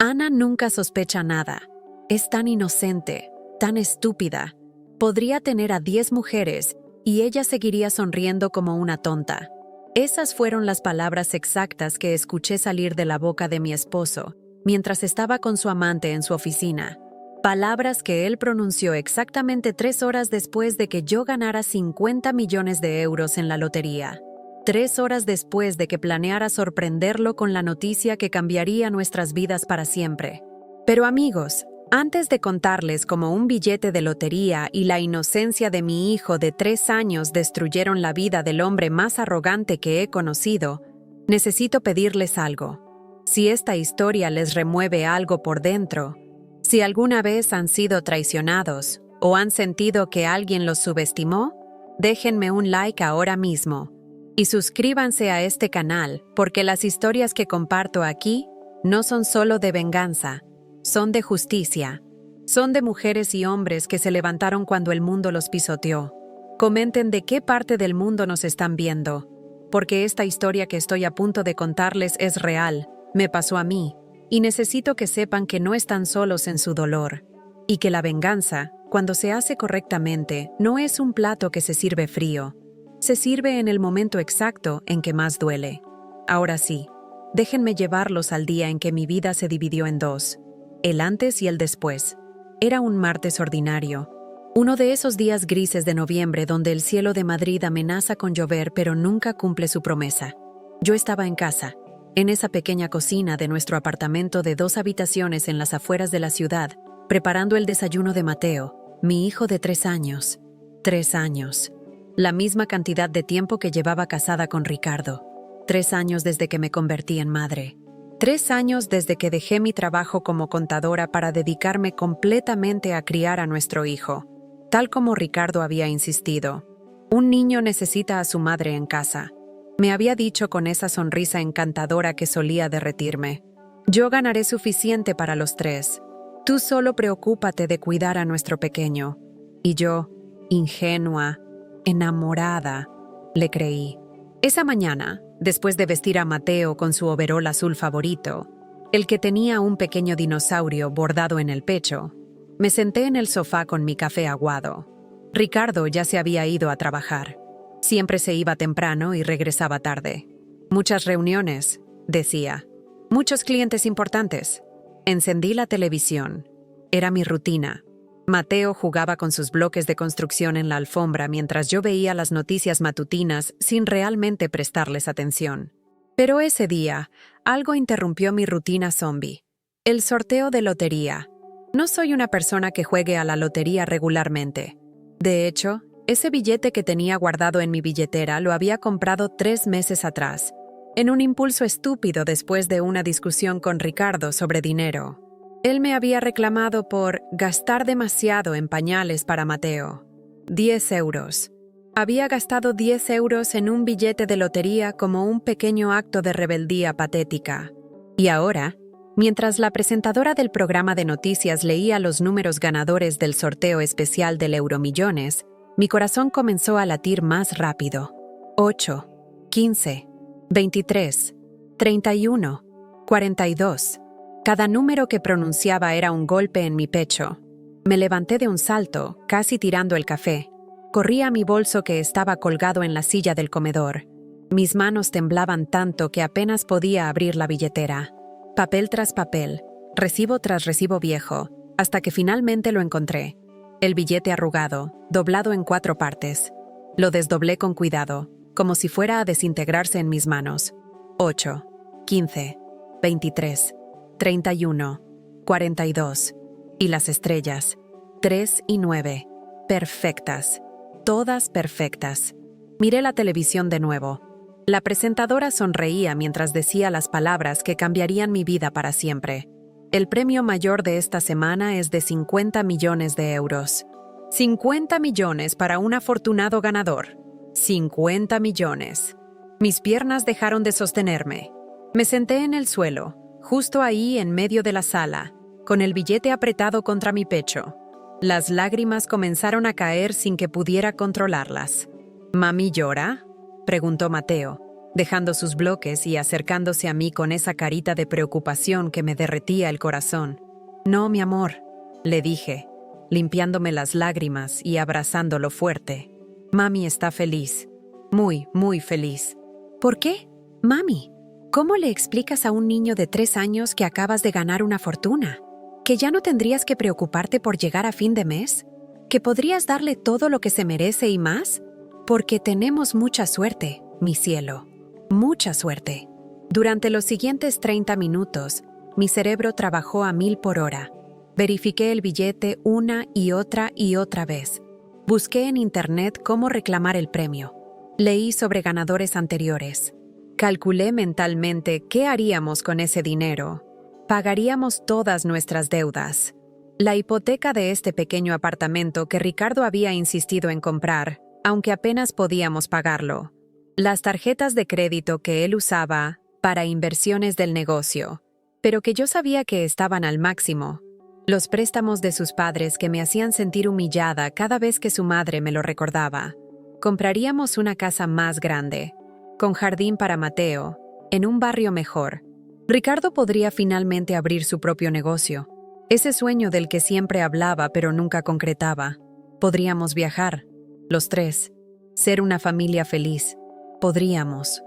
Ana nunca sospecha nada. Es tan inocente, tan estúpida. Podría tener a 10 mujeres y ella seguiría sonriendo como una tonta. Esas fueron las palabras exactas que escuché salir de la boca de mi esposo mientras estaba con su amante en su oficina. Palabras que él pronunció exactamente 3 horas después de que yo ganara 50 millones de euros en la lotería. 3 horas después de que planeara sorprenderlo con la noticia que cambiaría nuestras vidas para siempre. Pero amigos, antes de contarles cómo un billete de lotería y la inocencia de mi hijo de 3 años destruyeron la vida del hombre más arrogante que he conocido, necesito pedirles algo. Si esta historia les remueve algo por dentro, si alguna vez han sido traicionados o han sentido que alguien los subestimó, déjenme un like ahora mismo. Y suscríbanse a este canal porque las historias que comparto aquí no son solo de venganza, son de justicia. Son de mujeres y hombres que se levantaron cuando el mundo los pisoteó. Comenten de qué parte del mundo nos están viendo, porque esta historia que estoy a punto de contarles es real, me pasó a mí, y necesito que sepan que no están solos en su dolor, y que la venganza, cuando se hace correctamente, no es un plato que se sirve frío. Se sirve en el momento exacto en que más duele. Ahora sí, déjenme llevarlos al día en que mi vida se dividió en dos, el antes y el después. Era un martes ordinario, uno de esos días grises de noviembre donde el cielo de Madrid amenaza con llover pero nunca cumple su promesa. Yo estaba en casa, en esa pequeña cocina de nuestro apartamento de 2 habitaciones en las afueras de la ciudad, preparando el desayuno de Mateo, mi hijo de 3 años. 3 años. La misma cantidad de tiempo que llevaba casada con Ricardo. 3 años desde que me convertí en madre. 3 años desde que dejé mi trabajo como contadora para dedicarme completamente a criar a nuestro hijo. Tal como Ricardo había insistido. Un niño necesita a su madre en casa. Me había dicho con esa sonrisa encantadora que solía derretirme. Yo ganaré suficiente para los 3. Tú solo preocúpate de cuidar a nuestro pequeño. Y yo, ingenua, enamorada, le creí. Esa mañana, después de vestir a Mateo con su overol azul favorito, el que tenía un pequeño dinosaurio bordado en el pecho, me senté en el sofá con mi café aguado. Ricardo ya se había ido a trabajar. Siempre se iba temprano y regresaba tarde. Muchas reuniones, decía. Muchos clientes importantes. Encendí la televisión. Era mi rutina. Mateo jugaba con sus bloques de construcción en la alfombra mientras yo veía las noticias matutinas sin realmente prestarles atención. Pero ese día, algo interrumpió mi rutina zombie. El sorteo de lotería. No soy una persona que juegue a la lotería regularmente. De hecho, ese billete que tenía guardado en mi billetera lo había comprado 3 meses atrás, en un impulso estúpido después de una discusión con Ricardo sobre dinero. Él me había reclamado por gastar demasiado en pañales para Mateo. 10 euros. Había gastado 10 euros en un billete de lotería como un pequeño acto de rebeldía patética. Y ahora, mientras la presentadora del programa de noticias leía los números ganadores del sorteo especial del Euromillones, mi corazón comenzó a latir más rápido. 8, 15, 23, 31, 42. Cada número que pronunciaba era un golpe en mi pecho. Me levanté de un salto, casi tirando el café. Corrí a mi bolso que estaba colgado en la silla del comedor. Mis manos temblaban tanto que apenas podía abrir la billetera. Papel tras papel, recibo tras recibo viejo, hasta que finalmente lo encontré. El billete arrugado, doblado en 4 partes. Lo desdoblé con cuidado, como si fuera a desintegrarse en mis manos. 8, 15, 23, 31, 42. Y las estrellas. 3 y 9. Perfectas. Todas perfectas. Miré la televisión de nuevo. La presentadora sonreía mientras decía las palabras que cambiarían mi vida para siempre. El premio mayor de esta semana es de 50 millones de euros. 50 millones para un afortunado ganador. 50 millones. Mis piernas dejaron de sostenerme. Me senté en el suelo, justo ahí en medio de la sala, con el billete apretado contra mi pecho. Las lágrimas comenzaron a caer sin que pudiera controlarlas. ¿Mami llora?, preguntó Mateo. dejando sus bloques y acercándose a mí con esa carita de preocupación que me derretía el corazón. «No, mi amor», le dije, limpiándome las lágrimas y abrazándolo fuerte. «Mami está feliz. Muy, muy feliz». «¿Por qué? Mami, ¿cómo le explicas a un niño de 3 años que acabas de ganar una fortuna? ¿Que ya no tendrías que preocuparte por llegar a fin de mes? ¿Que podrías darle todo lo que se merece y más? Porque tenemos mucha suerte, mi cielo. Mucha suerte». Durante los siguientes 30 minutos, mi cerebro trabajó a 1000 por hora. Verifiqué el billete una y otra vez. Busqué en internet cómo reclamar el premio. Leí sobre ganadores anteriores. Calculé mentalmente qué haríamos con ese dinero. Pagaríamos todas nuestras deudas. La hipoteca de este pequeño apartamento que Ricardo había insistido en comprar, aunque apenas podíamos pagarlo. Las tarjetas de crédito que él usaba para inversiones del negocio, pero que yo sabía que estaban al máximo. Los préstamos de sus padres que me hacían sentir humillada cada vez que su madre me lo recordaba. Compraríamos una casa más grande, con jardín para Mateo, en un barrio mejor. Ricardo podría finalmente abrir su propio negocio. Ese sueño del que siempre hablaba pero nunca concretaba. Podríamos viajar, los 3. Ser una familia feliz. Podríamos.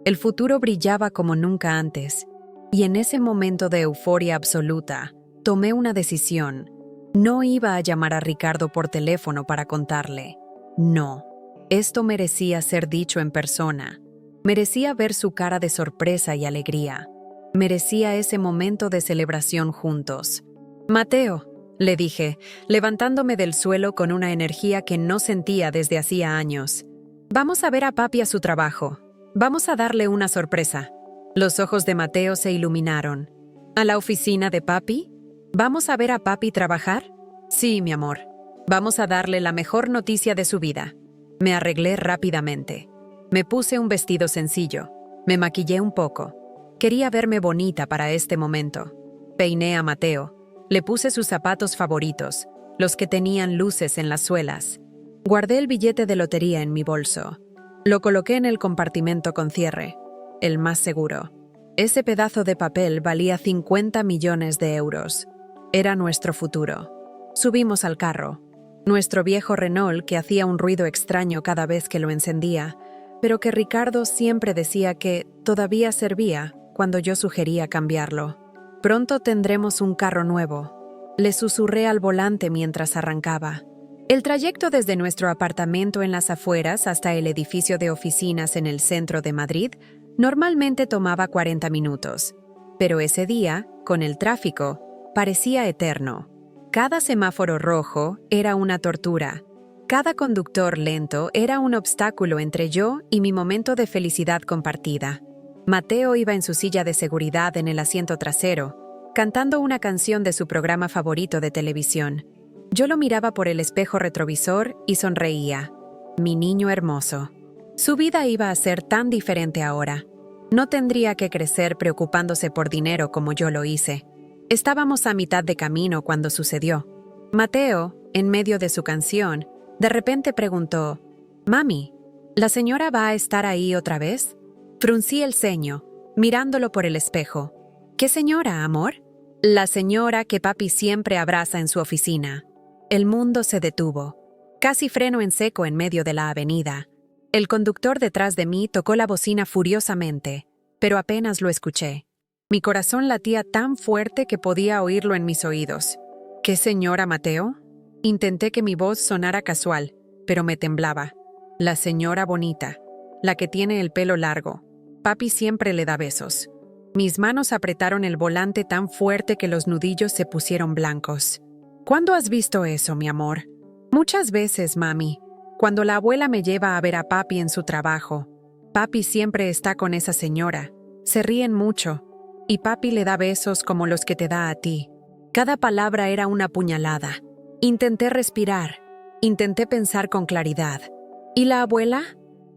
El futuro brillaba como nunca antes. Y en ese momento de euforia absoluta, tomé una decisión. No iba a llamar a Ricardo por teléfono para contarle. No. Esto merecía ser dicho en persona. Merecía ver su cara de sorpresa y alegría. Merecía ese momento de celebración juntos. «Mateo», le dije, levantándome del suelo con una energía que no sentía desde hacía años. «Vamos a ver a papi a su trabajo. Vamos a darle una sorpresa». Los ojos de Mateo se iluminaron. «¿A la oficina de papi? ¿Vamos a ver a papi trabajar?» «Sí, mi amor. Vamos a darle la mejor noticia de su vida». Me arreglé rápidamente. Me puse un vestido sencillo. Me maquillé un poco. Quería verme bonita para este momento. Peiné a Mateo. Le puse sus zapatos favoritos, los que tenían luces en las suelas. Guardé el billete de lotería en mi bolso. Lo coloqué en el compartimento con cierre, el más seguro. Ese pedazo de papel valía 50 millones de euros. Era nuestro futuro. Subimos al carro. Nuestro viejo Renault, que hacía un ruido extraño cada vez que lo encendía, pero que Ricardo siempre decía que todavía servía cuando yo sugería cambiarlo. «Pronto tendremos un carro nuevo», le susurré al volante mientras arrancaba. El trayecto desde nuestro apartamento en las afueras hasta el edificio de oficinas en el centro de Madrid normalmente tomaba 40 minutos, pero ese día, con el tráfico, parecía eterno. Cada semáforo rojo era una tortura. Cada conductor lento era un obstáculo entre yo y mi momento de felicidad compartida. Mateo iba en su silla de seguridad en el asiento trasero, cantando una canción de su programa favorito de televisión. Yo lo miraba por el espejo retrovisor y sonreía. Mi niño hermoso. Su vida iba a ser tan diferente ahora. No tendría que crecer preocupándose por dinero como yo lo hice. Estábamos a mitad de camino cuando sucedió. Mateo, en medio de su canción, de repente preguntó: «Mami, ¿la señora va a estar ahí otra vez?» Fruncí el ceño, mirándolo por el espejo. «¿Qué señora, amor?» «La señora que papi siempre abraza en su oficina». El mundo se detuvo. Casi freno en seco en medio de la avenida. El conductor detrás de mí tocó la bocina furiosamente, pero apenas lo escuché. Mi corazón latía tan fuerte que podía oírlo en mis oídos. «¿Qué señora, Mateo?» Intenté que mi voz sonara casual, pero me temblaba. «La señora bonita, la que tiene el pelo largo. Papi siempre le da besos». Mis manos apretaron el volante tan fuerte que los nudillos se pusieron blancos. «¿Cuándo has visto eso, mi amor?» «Muchas veces, mami. Cuando la abuela me lleva a ver a papi en su trabajo. Papi siempre está con esa señora. Se ríen mucho. Y papi le da besos como los que te da a ti». Cada palabra era una puñalada. Intenté respirar. Intenté pensar con claridad. «¿Y la abuela?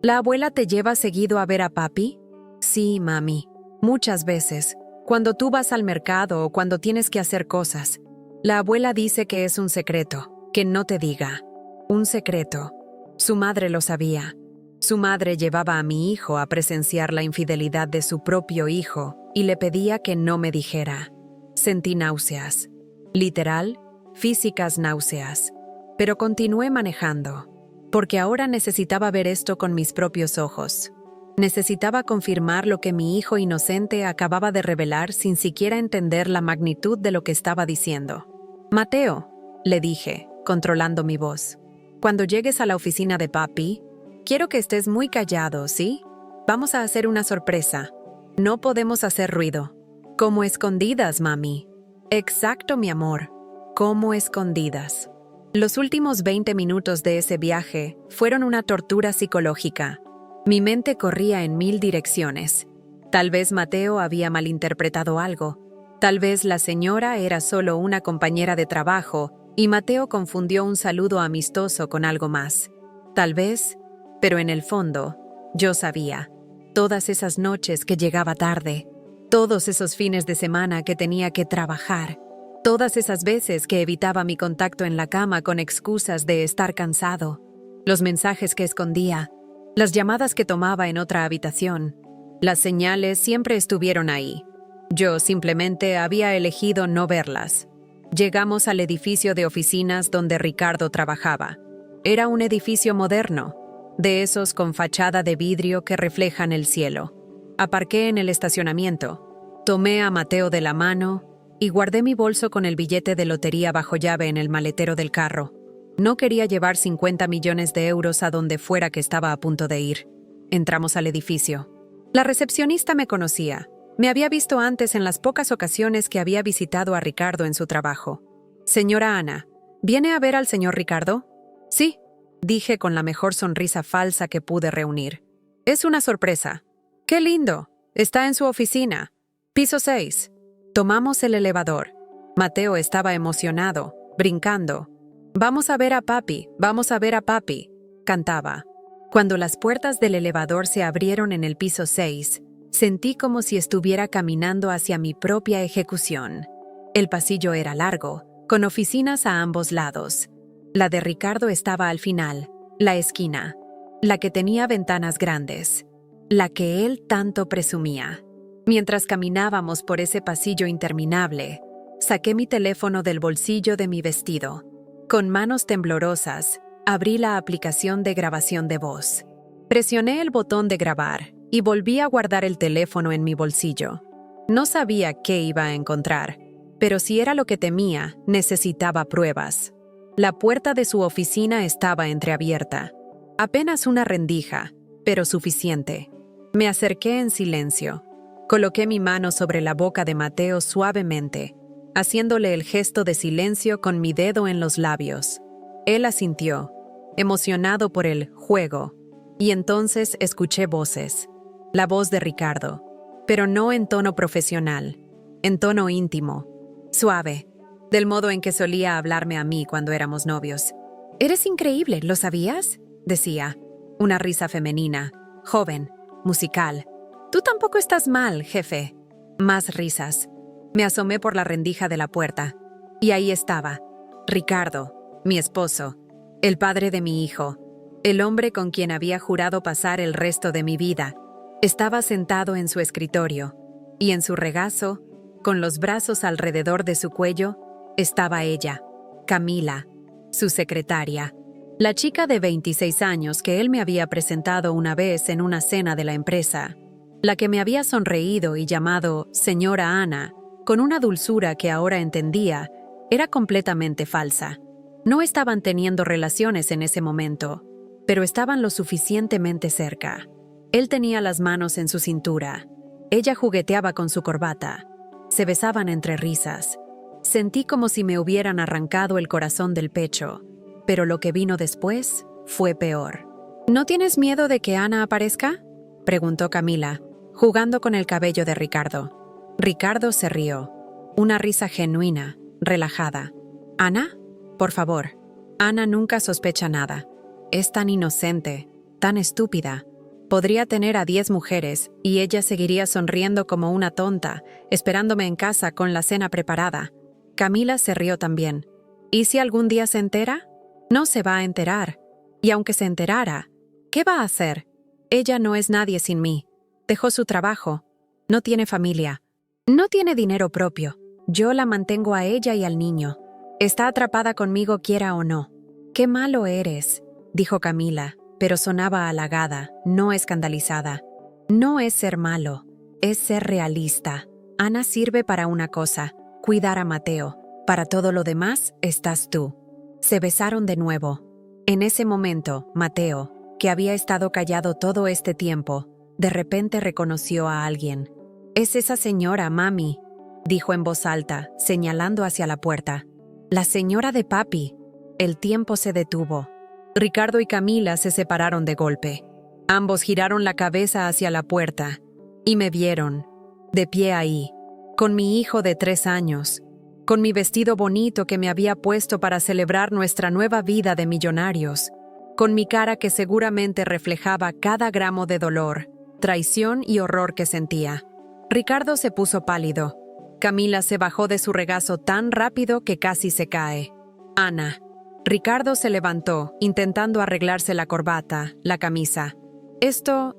¿La abuela te lleva seguido a ver a papi?» «Sí, mami. Muchas veces. Cuando tú vas al mercado o cuando tienes que hacer cosas. La abuela dice que es un secreto, que no te diga». Un secreto. Su madre lo sabía. Su madre llevaba a mi hijo a presenciar la infidelidad de su propio hijo y le pedía que no me dijera. Sentí náuseas. Literal, físicas náuseas. Pero continué manejando, porque ahora necesitaba ver esto con mis propios ojos. Necesitaba confirmar lo que mi hijo inocente acababa de revelar sin siquiera entender la magnitud de lo que estaba diciendo. «Mateo», le dije, controlando mi voz, «cuando llegues a la oficina de papi, quiero que estés muy callado, ¿sí? Vamos a hacer una sorpresa. No podemos hacer ruido. Como escondidas, mami». «Exacto, mi amor. Como escondidas». Los últimos 20 minutos de ese viaje fueron una tortura psicológica. Mi mente corría en 1000 direcciones. Tal vez Mateo había malinterpretado algo. Tal vez la señora era solo una compañera de trabajo y Mateo confundió un saludo amistoso con algo más. Tal vez, pero en el fondo, yo sabía. Todas esas noches que llegaba tarde, todos esos fines de semana que tenía que trabajar, todas esas veces que evitaba mi contacto en la cama con excusas de estar cansado, los mensajes que escondía, las llamadas que tomaba en otra habitación, las señales siempre estuvieron ahí. Yo simplemente había elegido no verlas. Llegamos al edificio de oficinas donde Ricardo trabajaba. Era un edificio moderno, de esos con fachada de vidrio que reflejan el cielo. Aparqué en el estacionamiento, tomé a Mateo de la mano y guardé mi bolso con el billete de lotería bajo llave en el maletero del carro. No quería llevar 50 millones de euros a donde fuera que estaba a punto de ir. Entramos al edificio. La recepcionista me conocía. Me había visto antes en las pocas ocasiones que había visitado a Ricardo en su trabajo. «Señora Ana, ¿viene a ver al señor Ricardo?» «Sí», dije con la mejor sonrisa falsa que pude reunir. «Es una sorpresa». «¡Qué lindo! Está en su oficina. Piso 6. Tomamos el elevador. Mateo estaba emocionado, brincando. «Vamos a ver a papi, vamos a ver a papi», cantaba. Cuando las puertas del elevador se abrieron en el piso 6, sentí como si estuviera caminando hacia mi propia ejecución. El pasillo era largo, con oficinas a ambos lados. La de Ricardo estaba al final, la esquina, la que tenía ventanas grandes, la que él tanto presumía. Mientras caminábamos por ese pasillo interminable, saqué mi teléfono del bolsillo de mi vestido. Con manos temblorosas, abrí la aplicación de grabación de voz. Presioné el botón de grabar y volví a guardar el teléfono en mi bolsillo. No sabía qué iba a encontrar, pero si era lo que temía, necesitaba pruebas. La puerta de su oficina estaba entreabierta. Apenas una rendija, pero suficiente. Me acerqué en silencio. Coloqué mi mano sobre la boca de Mateo suavemente, haciéndole el gesto de silencio con mi dedo en los labios. Él asintió, emocionado por el juego, y entonces escuché voces. La voz de Ricardo, pero no en tono profesional, en tono íntimo, suave, del modo en que solía hablarme a mí cuando éramos novios. «Eres increíble, ¿lo sabías?», decía. Una risa femenina, joven, musical. «Tú tampoco estás mal, jefe». Más risas. Me asomé por la rendija de la puerta, y ahí estaba, Ricardo, mi esposo, el padre de mi hijo, el hombre con quien había jurado pasar el resto de mi vida. Estaba sentado en su escritorio, y en su regazo, con los brazos alrededor de su cuello, estaba ella, Camila, su secretaria, la chica de 26 años que él me había presentado una vez en una cena de la empresa, la que me había sonreído y llamado señora Ana, con una dulzura que ahora entendía, era completamente falsa. No estaban teniendo relaciones en ese momento, pero estaban lo suficientemente cerca. Él tenía las manos en su cintura. Ella jugueteaba con su corbata. Se besaban entre risas. Sentí como si me hubieran arrancado el corazón del pecho, pero lo que vino después fue peor. «¿No tienes miedo de que Ana aparezca?», preguntó Camila, jugando con el cabello de Ricardo. Ricardo se rió. Una risa genuina, relajada. «¿Ana? Por favor. Ana nunca sospecha nada. Es tan inocente, tan estúpida. Podría tener a 10 mujeres y ella seguiría sonriendo como una tonta, esperándome en casa con la cena preparada». Camila se rió también. «¿Y si algún día se entera? No se va a enterar. Y aunque se enterara, ¿qué va a hacer? Ella no es nadie sin mí. Dejó su trabajo. No tiene familia. No tiene dinero propio. Yo la mantengo a ella y al niño. Está atrapada conmigo quiera o no. «Qué malo eres», dijo Camila, pero sonaba halagada, no escandalizada. «No es ser malo, es ser realista. Ana sirve para una cosa, cuidar a Mateo. Para todo lo demás, estás tú». Se besaron de nuevo. En ese momento, Mateo, que había estado callado todo este tiempo, de repente reconoció a alguien. «Es esa señora, mami», dijo en voz alta, señalando hacia la puerta. «La señora de papi». El tiempo se detuvo. Ricardo y Camila se separaron de golpe. Ambos giraron la cabeza hacia la puerta y me vieron, de pie ahí, con mi hijo de 3 años, con mi vestido bonito que me había puesto para celebrar nuestra nueva vida de millonarios, con mi cara que seguramente reflejaba cada gramo de dolor, traición y horror que sentía. Ricardo se puso pálido. Camila se bajó de su regazo tan rápido que casi se cae. «Ana». Ricardo se levantó, intentando arreglarse la corbata, la camisa. Esto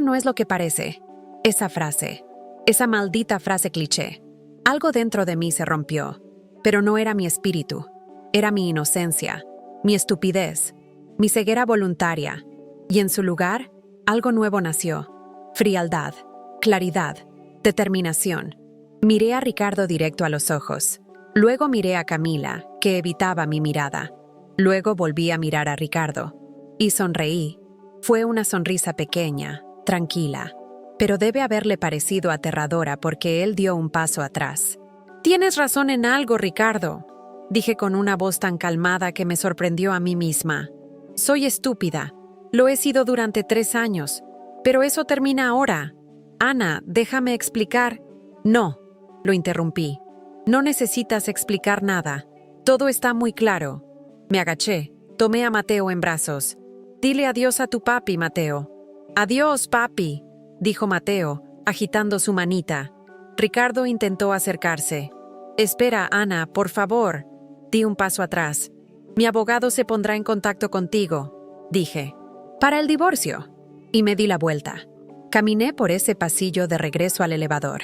no es lo que parece. Esa frase, esa maldita frase cliché. Algo dentro de mí se rompió, pero no era mi espíritu. Era mi inocencia, mi estupidez, mi ceguera voluntaria. Y en su lugar, algo nuevo nació. Frialdad, claridad, determinación. Miré a Ricardo directo a los ojos. Luego miré a Camila, que evitaba mi mirada. Luego volví a mirar a Ricardo. Y sonreí. Fue una sonrisa pequeña, tranquila. Pero debe haberle parecido aterradora porque él dio un paso atrás. «Tienes razón en algo, Ricardo», dije con una voz tan calmada que me sorprendió a mí misma. «Soy estúpida. Lo he sido durante 3 años. Pero eso termina ahora. Ana, déjame explicar». «No», lo interrumpí. «No necesitas explicar nada. Todo está muy claro». Me agaché, tomé a Mateo en brazos. «Dile adiós a tu papi, Mateo». «Adiós, papi», dijo Mateo, agitando su manita. Ricardo intentó acercarse. «Espera, Ana, por favor». Di un paso atrás. «Mi abogado se pondrá en contacto contigo», dije. «Para el divorcio». Y me di la vuelta. Caminé por ese pasillo de regreso al elevador.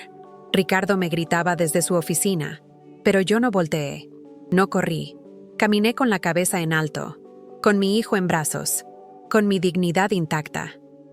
Ricardo me gritaba desde su oficina, pero yo no volteé, no corrí. Caminé con la cabeza en alto, con mi hijo en brazos, con mi dignidad intacta.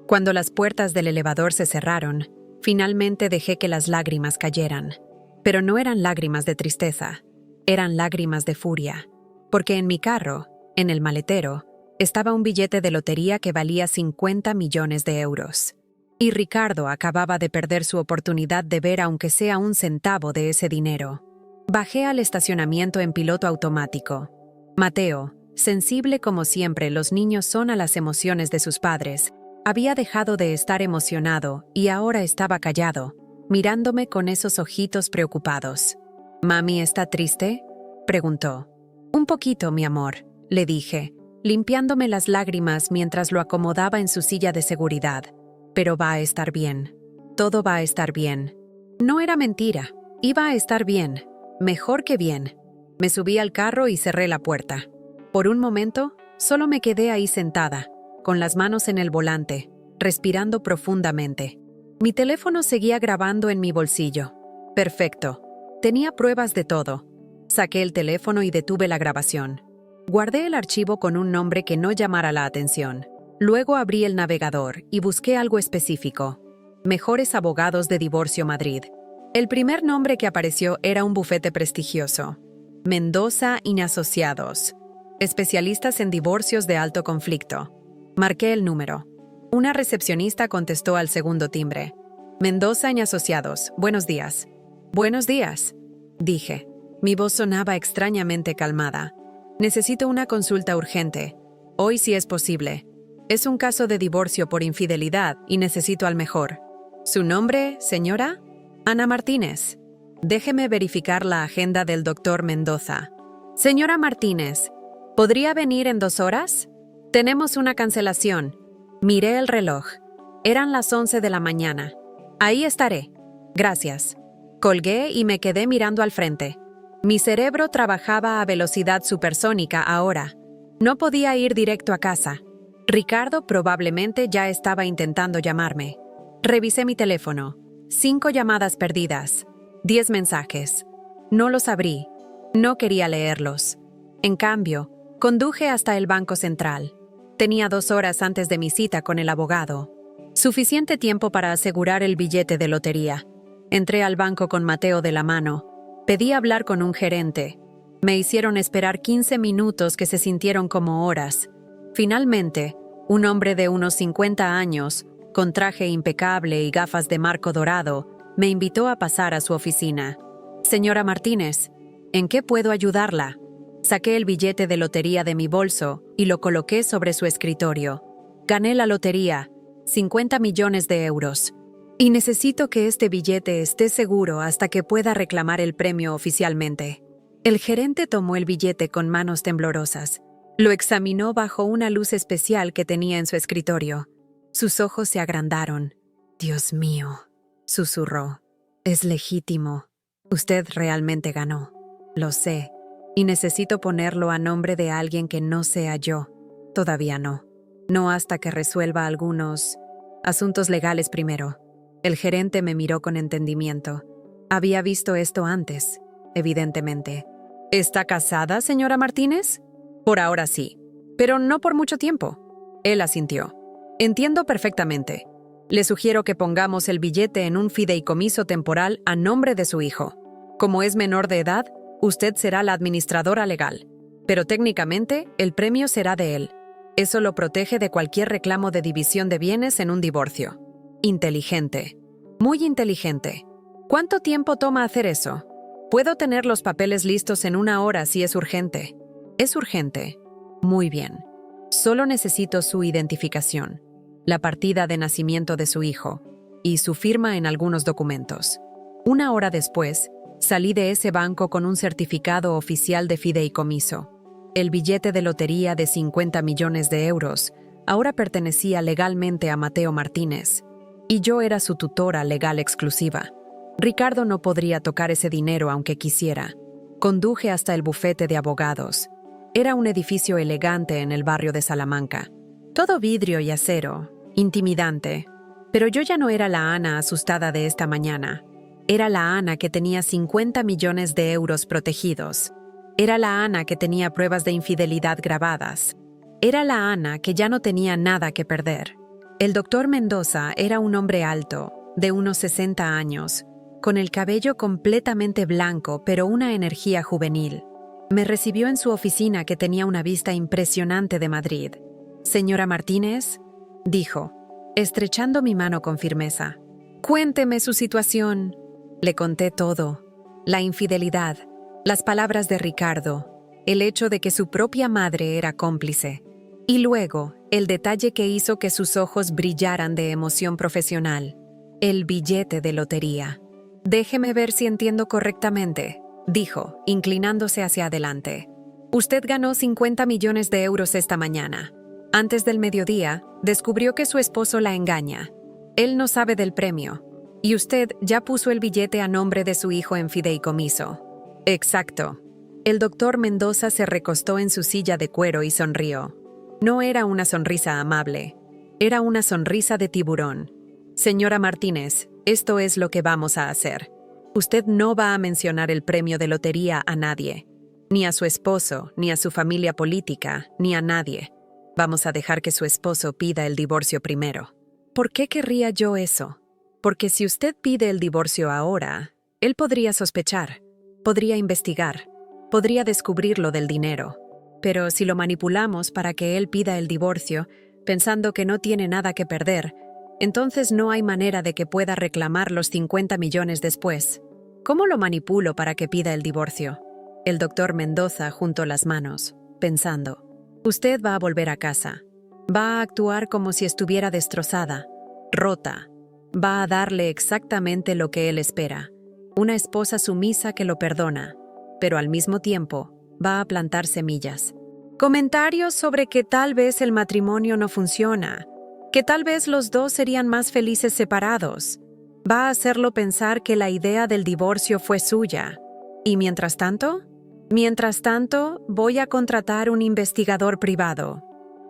Cuando las puertas del elevador se cerraron, finalmente dejé que las lágrimas cayeran. Pero no eran lágrimas de tristeza, eran lágrimas de furia, porque en mi carro, en el maletero, estaba un billete de lotería que valía 50 millones de euros. Y Ricardo acababa de perder su oportunidad de ver aunque sea un centavo de ese dinero. Bajé al estacionamiento en piloto automático. Mateo, sensible como siempre los niños son a las emociones de sus padres, había dejado de estar emocionado y ahora estaba callado, mirándome con esos ojitos preocupados. «¿Mami está triste?», preguntó. «Un poquito, mi amor», le dije, limpiándome las lágrimas mientras lo acomodaba en su silla de seguridad. «Pero va a estar bien. Todo va a estar bien». No era mentira. Iba a estar bien. Mejor que bien. Me subí al carro y cerré la puerta. Por un momento, solo me quedé ahí sentada, con las manos en el volante, respirando profundamente. Mi teléfono seguía grabando en mi bolsillo. Perfecto. Tenía pruebas de todo. Saqué el teléfono y detuve la grabación. Guardé el archivo con un nombre que no llamara la atención. Luego abrí el navegador y busqué algo específico. Mejores abogados de divorcio Madrid. El primer nombre que apareció era un bufete prestigioso. Mendoza y Asociados. Especialistas en divorcios de alto conflicto. Marqué el número. Una recepcionista contestó al segundo timbre. «Mendoza y Asociados, buenos días». «Buenos días», dije. Mi voz sonaba extrañamente calmada. «Necesito una consulta urgente. Hoy si es posible. Es un caso de divorcio por infidelidad y necesito al mejor». «¿Su nombre, señora?» «Ana Martínez». «Déjeme verificar la agenda del doctor Mendoza». «Señora Martínez, ¿podría venir en 2 horas? Tenemos una cancelación». Miré el reloj. Eran las 11 de la mañana. «Ahí estaré. Gracias». Colgué y me quedé mirando al frente. Mi cerebro trabajaba a velocidad supersónica ahora. No podía ir directo a casa. Ricardo probablemente ya estaba intentando llamarme. Revisé mi teléfono. 5 llamadas perdidas. 10 mensajes. No los abrí. No quería leerlos. En cambio, conduje hasta el Banco Central. Tenía 2 horas antes de mi cita con el abogado. Suficiente tiempo para asegurar el billete de lotería. Entré al banco con Mateo de la mano. Pedí hablar con un gerente. Me hicieron esperar 15 minutos que se sintieron como horas. Finalmente, un hombre de unos 50 años, con traje impecable y gafas de marco dorado, me invitó a pasar a su oficina. Señora Martínez, ¿en qué puedo ayudarla? Saqué el billete de lotería de mi bolso y lo coloqué sobre su escritorio. Gané la lotería, 50 millones de euros. Y necesito que este billete esté seguro hasta que pueda reclamar el premio oficialmente. El gerente tomó el billete con manos temblorosas. Lo examinó bajo una luz especial que tenía en su escritorio. Sus ojos se agrandaron. «Dios mío», susurró. «Es legítimo. Usted realmente ganó. Lo sé. Y necesito ponerlo a nombre de alguien que no sea yo. Todavía no. No hasta que resuelva algunos asuntos legales primero». El gerente me miró con entendimiento. Había visto esto antes, evidentemente. «¿Está casada, señora Martínez?» «Por ahora sí, pero no por mucho tiempo». Él asintió. «Entiendo perfectamente. Le sugiero que pongamos el billete en un fideicomiso temporal a nombre de su hijo. Como es menor de edad, usted será la administradora legal, pero técnicamente el premio será de él. Eso lo protege de cualquier reclamo de división de bienes en un divorcio». Inteligente. Muy inteligente. ¿Cuánto tiempo toma hacer eso? Puedo tener los papeles listos en 1 hora si es urgente. ¿Es urgente? Muy bien. Solo necesito su identificación, la partida de nacimiento de su hijo y su firma en algunos documentos. 1 hora después, salí de ese banco con un certificado oficial de fideicomiso. El billete de lotería de 50 millones de euros ahora pertenecía legalmente a Mateo Martínez, y yo era su tutora legal exclusiva. Ricardo no podría tocar ese dinero aunque quisiera. Conduje hasta el bufete de abogados. Era un edificio elegante en el barrio de Salamanca. Todo vidrio y acero, intimidante. Pero yo ya no era la Ana asustada de esta mañana. Era la Ana que tenía 50 millones de euros protegidos. Era la Ana que tenía pruebas de infidelidad grabadas. Era la Ana que ya no tenía nada que perder. El doctor Mendoza era un hombre alto, de unos 60 años, con el cabello completamente blanco pero una energía juvenil. Me recibió en su oficina que tenía una vista impresionante de Madrid. «Señora Martínez», dijo, estrechando mi mano con firmeza. «Cuénteme su situación». Le conté todo. La infidelidad, las palabras de Ricardo, el hecho de que su propia madre era cómplice. Y luego, el detalle que hizo que sus ojos brillaran de emoción profesional. El billete de lotería. «Déjeme ver si entiendo correctamente», dijo, inclinándose hacia adelante. «Usted ganó 50 millones de euros esta mañana. Antes del mediodía, descubrió que su esposo la engaña. Él no sabe del premio. Y usted ya puso el billete a nombre de su hijo en fideicomiso». «Exacto». El doctor Mendoza se recostó en su silla de cuero y sonrió. No era una sonrisa amable. Era una sonrisa de tiburón. «Señora Martínez, esto es lo que vamos a hacer. Usted no va a mencionar el premio de lotería a nadie. Ni a su esposo, ni a su familia política, ni a nadie. Vamos a dejar que su esposo pida el divorcio primero». ¿Por qué querría yo eso? Porque si usted pide el divorcio ahora, él podría sospechar, podría investigar, podría descubrir lo del dinero. Pero si lo manipulamos para que él pida el divorcio, pensando que no tiene nada que perder, entonces no hay manera de que pueda reclamar los 50 millones después. ¿Cómo lo manipulo para que pida el divorcio? El doctor Mendoza juntó las manos, pensando. Usted va a volver a casa. Va a actuar como si estuviera destrozada, rota. Va a darle exactamente lo que él espera. Una esposa sumisa que lo perdona, pero al mismo tiempo va a plantar semillas. Comentarios sobre que tal vez el matrimonio no funciona, que tal vez los dos serían más felices separados. Va a hacerlo pensar que la idea del divorcio fue suya. ¿Y mientras tanto? Mientras tanto, voy a contratar un investigador privado.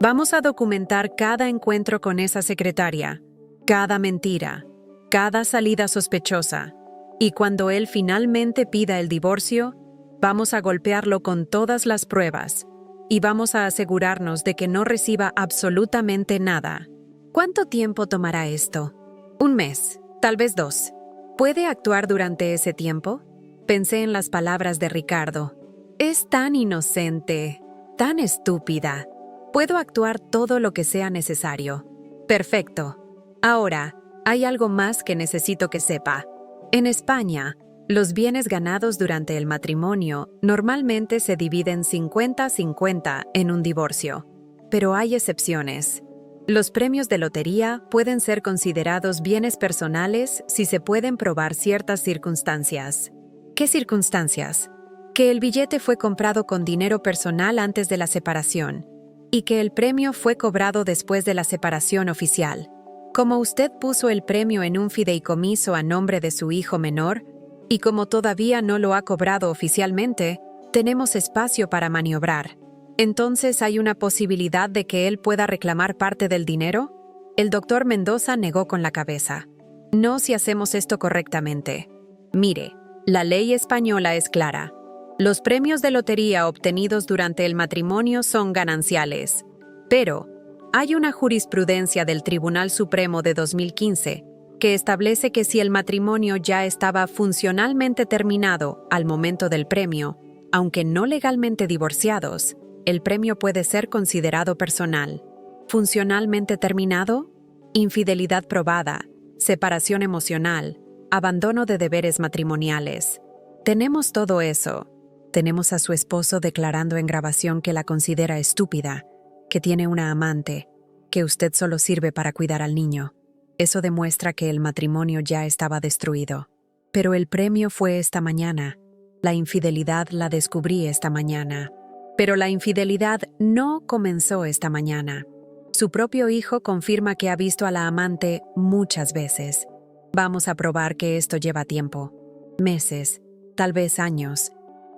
Vamos a documentar cada encuentro con esa secretaria, cada mentira, cada salida sospechosa. Y cuando él finalmente pida el divorcio, vamos a golpearlo con todas las pruebas y vamos a asegurarnos de que no reciba absolutamente nada. ¿Cuánto tiempo tomará esto? 1 mes, tal vez 2. ¿Puede actuar durante ese tiempo? Pensé en las palabras de Ricardo. Es tan inocente, tan estúpida. Puedo actuar todo lo que sea necesario. Perfecto. Ahora, hay algo más que necesito que sepa. En España, los bienes ganados durante el matrimonio normalmente se dividen 50-50 en un divorcio. Pero hay excepciones. Los premios de lotería pueden ser considerados bienes personales si se pueden probar ciertas circunstancias. ¿Qué circunstancias? Que el billete fue comprado con dinero personal antes de la separación y que el premio fue cobrado después de la separación oficial. Como usted puso el premio en un fideicomiso a nombre de su hijo menor y como todavía no lo ha cobrado oficialmente, tenemos espacio para maniobrar. ¿Entonces hay una posibilidad de que él pueda reclamar parte del dinero? El doctor Mendoza negó con la cabeza. No si hacemos esto correctamente. Mire, la ley española es clara. Los premios de lotería obtenidos durante el matrimonio son gananciales. Pero hay una jurisprudencia del Tribunal Supremo de 2015 que establece que si el matrimonio ya estaba funcionalmente terminado al momento del premio, aunque no legalmente divorciados, el premio puede ser considerado personal. ¿Funcionalmente terminado? Infidelidad probada, separación emocional, abandono de deberes matrimoniales. Tenemos todo eso. Tenemos a su esposo declarando en grabación que la considera estúpida, que tiene una amante, que usted solo sirve para cuidar al niño. Eso demuestra que el matrimonio ya estaba destruido. Pero el premio fue esta mañana. La infidelidad la descubrí esta mañana. Pero la infidelidad no comenzó esta mañana. Su propio hijo confirma que ha visto a la amante muchas veces. Vamos a probar que esto lleva tiempo. Meses, tal vez años.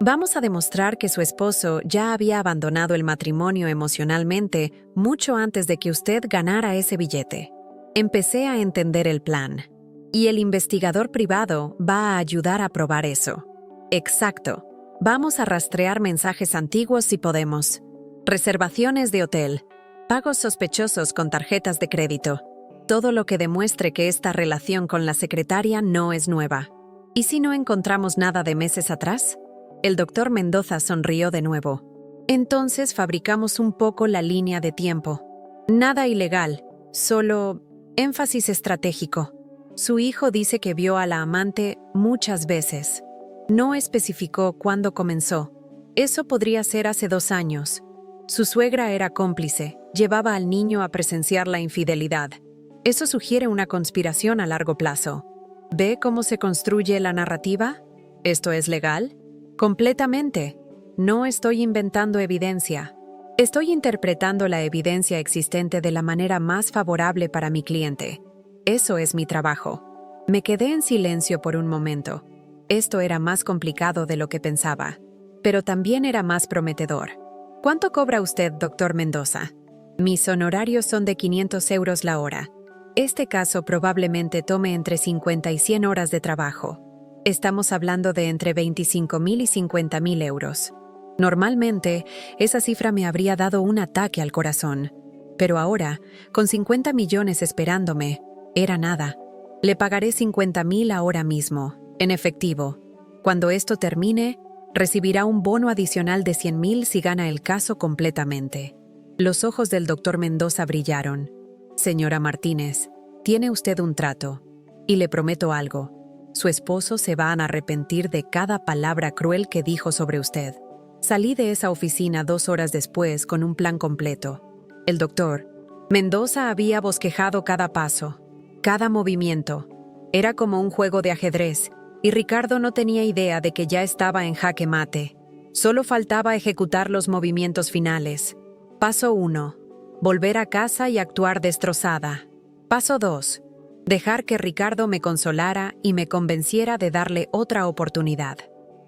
Vamos a demostrar que su esposo ya había abandonado el matrimonio emocionalmente mucho antes de que usted ganara ese billete. Empecé a entender el plan. Y el investigador privado va a ayudar a probar eso. Exacto. Vamos a rastrear mensajes antiguos si podemos. Reservaciones de hotel. Pagos sospechosos con tarjetas de crédito. Todo lo que demuestre que esta relación con la secretaria no es nueva. ¿Y si no encontramos nada de meses atrás? El doctor Mendoza sonrió de nuevo. Entonces fabricamos un poco la línea de tiempo. Nada ilegal, solo énfasis estratégico. Su hijo dice que vio a la amante muchas veces. No especificó cuándo comenzó. Eso podría ser hace 2 años. Su suegra era cómplice, llevaba al niño a presenciar la infidelidad. Eso sugiere una conspiración a largo plazo. ¿Ve cómo se construye la narrativa? ¿Esto es legal? Completamente. No estoy inventando evidencia. Estoy interpretando la evidencia existente de la manera más favorable para mi cliente. Eso es mi trabajo. Me quedé en silencio por un momento. Esto era más complicado de lo que pensaba, pero también era más prometedor. ¿Cuánto cobra usted, doctor Mendoza? Mis honorarios son de 500 euros la hora. Este caso probablemente tome entre 50 y 100 horas de trabajo. Estamos hablando de entre 25.000 y 50.000 euros. Normalmente, esa cifra me habría dado un ataque al corazón. Pero ahora, con 50 millones esperándome, era nada. Le pagaré 50.000 ahora mismo, en efectivo. Cuando esto termine, recibirá un bono adicional de 100.000 si gana el caso completamente. Los ojos del doctor Mendoza brillaron. Señora Martínez, tiene usted un trato. Y le prometo algo. Su esposo se va a arrepentir de cada palabra cruel que dijo sobre usted. Salí de esa oficina 2 horas después con un plan completo. El doctor Mendoza había bosquejado cada paso, cada movimiento. Era como un juego de ajedrez, y Ricardo no tenía idea de que ya estaba en jaque mate. Solo faltaba ejecutar los movimientos finales. Paso 1. Volver a casa y actuar destrozada. Paso 2. Dejar que Ricardo me consolara y me convenciera de darle otra oportunidad.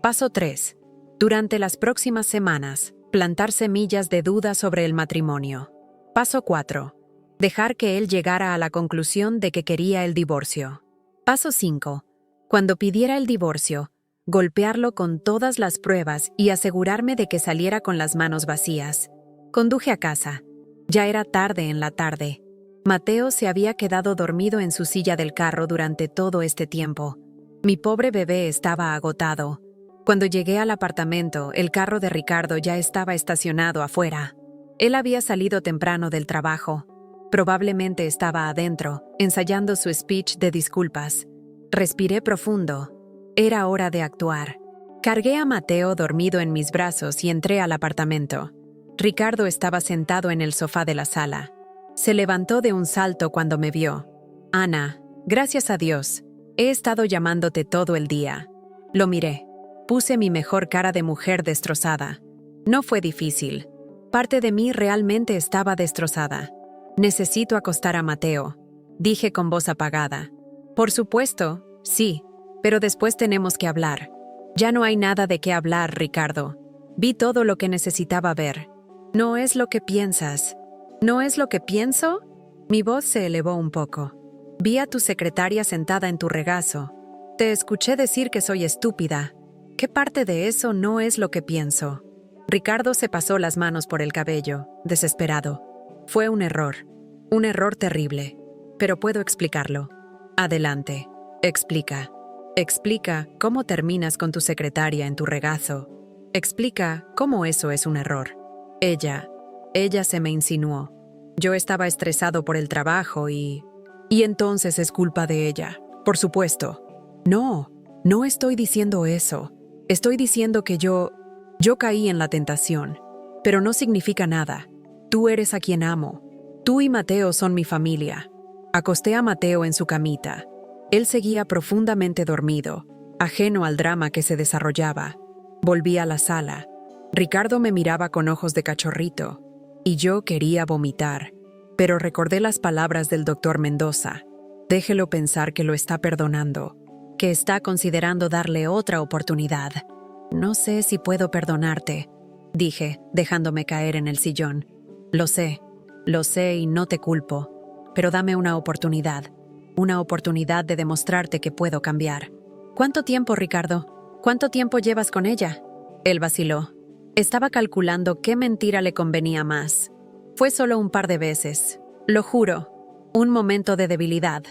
Paso 3. Durante las próximas semanas, plantar semillas de duda sobre el matrimonio. Paso 4. Dejar que él llegara a la conclusión de que quería el divorcio. Paso 5. Cuando pidiera el divorcio, golpearlo con todas las pruebas y asegurarme de que saliera con las manos vacías. Conduje a casa. Ya era tarde en la tarde. Mateo se había quedado dormido en su silla del carro durante todo este tiempo. Mi pobre bebé estaba agotado. Cuando llegué al apartamento, el carro de Ricardo ya estaba estacionado afuera. Él había salido temprano del trabajo. Probablemente estaba adentro, ensayando su speech de disculpas. Respiré profundo. Era hora de actuar. Cargué a Mateo dormido en mis brazos y entré al apartamento. Ricardo estaba sentado en el sofá de la sala. Se levantó de un salto cuando me vio. «Ana, gracias a Dios, he estado llamándote todo el día». Lo miré. Puse mi mejor cara de mujer destrozada. No fue difícil. Parte de mí realmente estaba destrozada. «Necesito acostar a Mateo», dije con voz apagada. «Por supuesto, sí, pero después tenemos que hablar». «Ya no hay nada de qué hablar, Ricardo. Vi todo lo que necesitaba ver». «No es lo que piensas». «¿No es lo que pienso?» Mi voz se elevó un poco. «Vi a tu secretaria sentada en tu regazo. Te escuché decir que soy estúpida. ¿Qué parte de eso no es lo que pienso?» Ricardo se pasó las manos por el cabello, desesperado. «Fue un error terrible, pero puedo explicarlo». «Adelante, explica. Explica cómo terminas con tu secretaria en tu regazo. Explica cómo eso es un error». Ella se me insinuó. Yo estaba estresado por el trabajo y entonces es culpa de ella, por supuesto. No estoy diciendo eso. Estoy diciendo que yo caí en la tentación, pero no significa nada. Tú eres a quien amo. Tú y Mateo son mi familia. Acosté a Mateo en su camita. Él seguía profundamente dormido, ajeno al drama que se desarrollaba. Volví a la sala. Ricardo me miraba con ojos de cachorrito, y yo quería vomitar, pero recordé las palabras del doctor Mendoza. Déjelo pensar que lo está perdonando, que está considerando darle otra oportunidad. «No sé si puedo perdonarte», dije, dejándome caer en el sillón. Lo sé y no te culpo, pero dame una oportunidad de demostrarte que puedo cambiar». «¿Cuánto tiempo, Ricardo? ¿Cuánto tiempo llevas con ella?» Él vaciló. Estaba calculando qué mentira le convenía más. «Fue solo un par de veces, lo juro. Un momento de debilidad».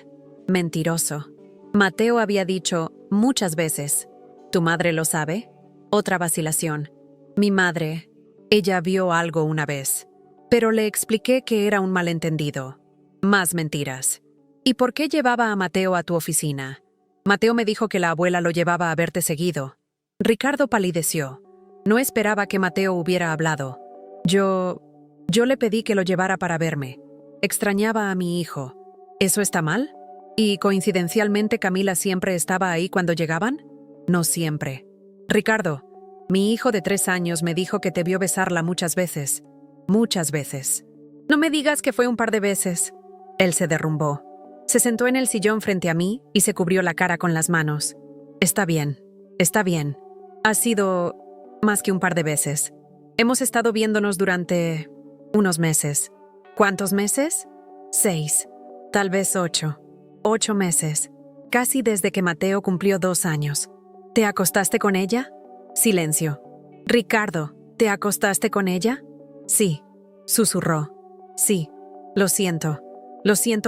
Mentiroso. Mateo había dicho muchas veces. «¿Tu madre lo sabe?» Otra vacilación. «Mi madre, ella vio algo una vez, pero le expliqué que era un malentendido». Más mentiras. «¿Y por qué llevaba a Mateo a tu oficina?» «Mateo me dijo que la abuela lo llevaba a verte seguido». Ricardo palideció. No esperaba que Mateo hubiera hablado. Yo le pedí que lo llevara para verme. Extrañaba a mi hijo. ¿Eso está mal? ¿Y coincidencialmente Camila siempre estaba ahí cuando llegaban?» «No siempre». «Ricardo, mi hijo de 3 años me dijo que te vio besarla muchas veces». «Muchas veces». «No me digas que fue un par de veces». Él se derrumbó. Se sentó en el sillón frente a mí y se cubrió la cara con las manos. Está bien. Ha sido más que un par de veces. Hemos estado viéndonos durante unos meses». «¿Cuántos meses?» 6, tal vez 8. 8 meses. Casi desde que Mateo cumplió 2 años. «¿Te acostaste con ella?» Silencio. «Ricardo, ¿te acostaste con ella?» «Sí», susurró. «Sí, lo siento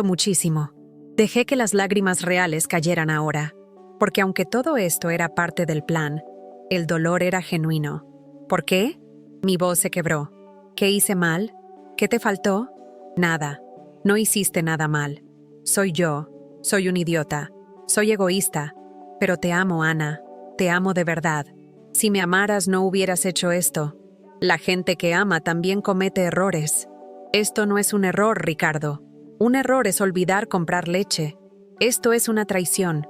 muchísimo». Dejé que las lágrimas reales cayeran ahora, porque aunque todo esto era parte del plan, el dolor era genuino. «¿Por qué?» Mi voz se quebró. «¿Qué hice mal? ¿Qué te faltó?» «Nada. No hiciste nada mal. Soy yo. Soy un idiota. Soy egoísta. Pero te amo, Ana. Te amo de verdad. Si me amaras no hubieras hecho esto. La gente que ama también comete errores. Esto no es un error, Ricardo. Un error es olvidar comprar leche. Esto es una traición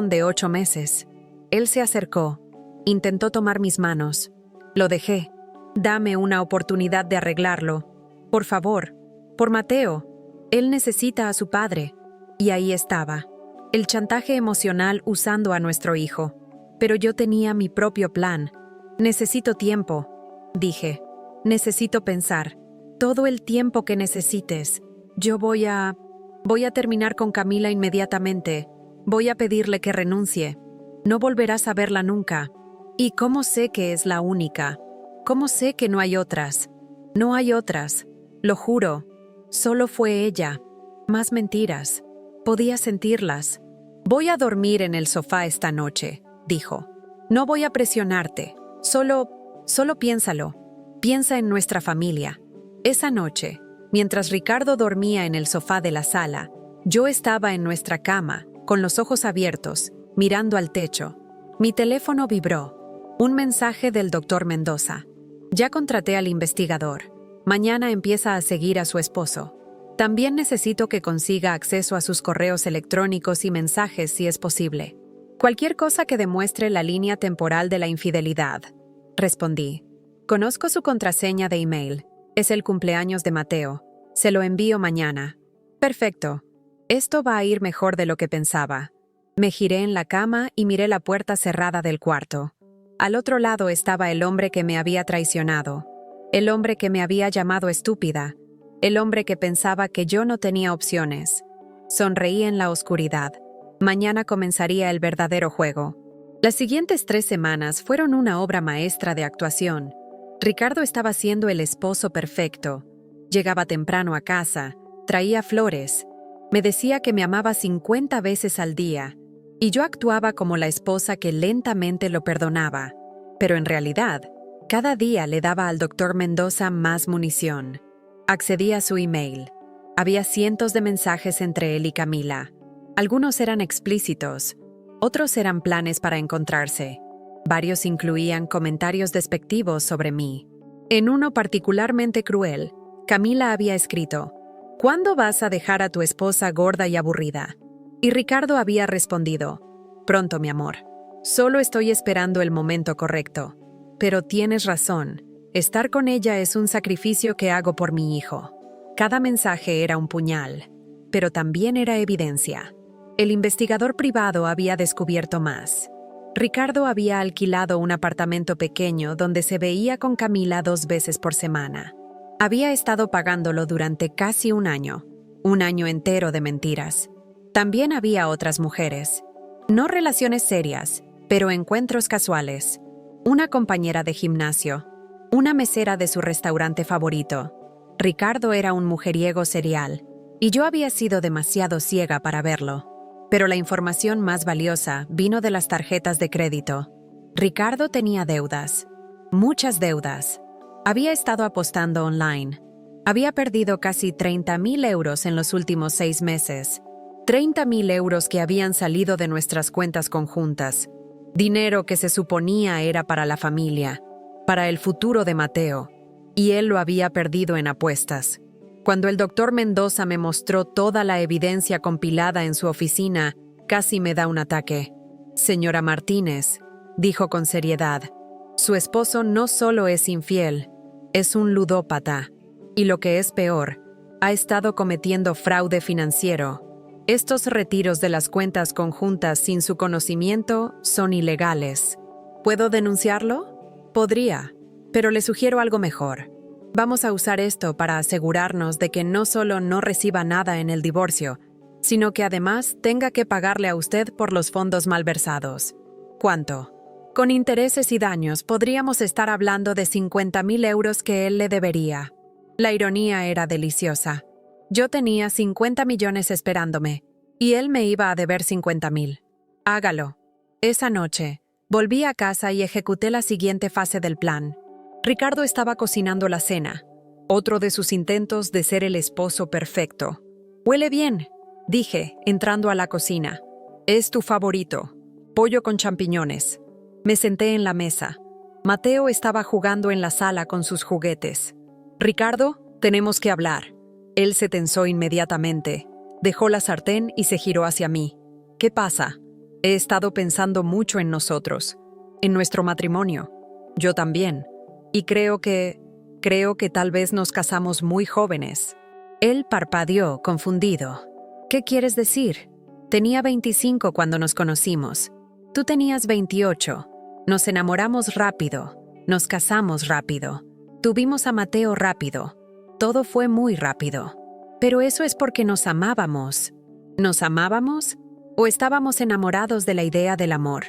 de 8 meses. Él se acercó. Intentó tomar mis manos. Lo dejé. «Dame una oportunidad de arreglarlo. Por favor. Por Mateo. Él necesita a su padre». Y ahí estaba. El chantaje emocional usando a nuestro hijo. Pero yo tenía mi propio plan. «Necesito tiempo», dije. «Necesito pensar». todo el tiempo que necesites. Yo voy a terminar con Camila inmediatamente. Voy a pedirle que renuncie. No volverás a verla nunca. ¿Y cómo sé que es la única? ¿Cómo sé que no hay otras? No hay otras. Lo juro. Solo fue ella. Más mentiras. Podía sentirlas. Voy a dormir en el sofá esta noche, dijo. No voy a presionarte. Solo piénsalo. Piensa en nuestra familia. Esa noche, mientras Ricardo dormía en el sofá de la sala, yo estaba en nuestra cama, con los ojos abiertos, mirando al techo. Mi teléfono vibró. Un mensaje del doctor Mendoza. Ya contraté al investigador. Mañana empieza a seguir a su esposo. También necesito que consiga acceso a sus correos electrónicos y mensajes si es posible. Cualquier cosa que demuestre la línea temporal de la infidelidad. Respondí. Conozco su contraseña de email. Es el cumpleaños de Mateo. Se lo envío mañana. Perfecto. Esto va a ir mejor de lo que pensaba. Me giré en la cama y miré la puerta cerrada del cuarto. Al otro lado estaba el hombre que me había traicionado. El hombre que me había llamado estúpida. El hombre que pensaba que yo no tenía opciones. Sonreí en la oscuridad. Mañana comenzaría el verdadero juego. Las siguientes 3 semanas fueron una obra maestra de actuación. Ricardo estaba siendo el esposo perfecto. Llegaba temprano a casa, traía flores, me decía que me amaba 50 veces al día, y yo actuaba como la esposa que lentamente lo perdonaba. Pero en realidad, cada día le daba al doctor Mendoza más munición. Accedí a su email. Había cientos de mensajes entre él y Camila. Algunos eran explícitos, otros eran planes para encontrarse. Varios incluían comentarios despectivos sobre mí. En uno particularmente cruel, Camila había escrito: ¿Cuándo vas a dejar a tu esposa gorda y aburrida? Y Ricardo había respondido: Pronto, mi amor. Solo estoy esperando el momento correcto. Pero tienes razón. Estar con ella es un sacrificio que hago por mi hijo. Cada mensaje era un puñal, pero también era evidencia. El investigador privado había descubierto más. Ricardo había alquilado un apartamento pequeño donde se veía con Camila 2 veces por semana. Había estado pagándolo durante casi un año entero de mentiras. También había otras mujeres. No relaciones serias, pero encuentros casuales. Una compañera de gimnasio, una mesera de su restaurante favorito. Ricardo era un mujeriego serial, y yo había sido demasiado ciega para verlo. Pero la información más valiosa vino de las tarjetas de crédito. Ricardo tenía deudas, muchas deudas. Había estado apostando online. Había perdido casi 30.000 euros en los últimos 6 meses. 30.000 euros que habían salido de nuestras cuentas conjuntas. Dinero que se suponía era para la familia, para el futuro de Mateo. Y él lo había perdido en apuestas. Cuando el doctor Mendoza me mostró toda la evidencia compilada en su oficina, casi me da un ataque. Señora Martínez, dijo con seriedad, su esposo no solo es infiel, es un ludópata. Y lo que es peor, ha estado cometiendo fraude financiero. Estos retiros de las cuentas conjuntas sin su conocimiento son ilegales. ¿Puedo denunciarlo? Podría, pero le sugiero algo mejor. Vamos a usar esto para asegurarnos de que no solo no reciba nada en el divorcio, sino que además tenga que pagarle a usted por los fondos malversados. ¿Cuánto? Con intereses y daños podríamos estar hablando de 50.000 euros que él le debería. La ironía era deliciosa. Yo tenía 50 millones esperándome, y él me iba a deber 50.000. Hágalo. Esa noche, volví a casa y ejecuté la siguiente fase del plan. Ricardo estaba cocinando la cena, otro de sus intentos de ser el esposo perfecto. «Huele bien», dije, entrando a la cocina. «Es tu favorito, pollo con champiñones». Me senté en la mesa. Mateo estaba jugando en la sala con sus juguetes. «Ricardo, tenemos que hablar». Él se tensó inmediatamente, dejó la sartén y se giró hacia mí. «¿Qué pasa?» «He estado pensando mucho en nosotros, en nuestro matrimonio. Yo también. Y creo que tal vez nos casamos muy jóvenes». Él parpadeó, confundido. «¿Qué quieres decir? Tenía 25 cuando nos conocimos. Tú tenías 28. Nos enamoramos rápido. Nos casamos rápido. Tuvimos a Mateo rápido. Todo fue muy rápido. Pero eso es porque nos amábamos. ¿Nos amábamos? ¿O estábamos enamorados de la idea del amor?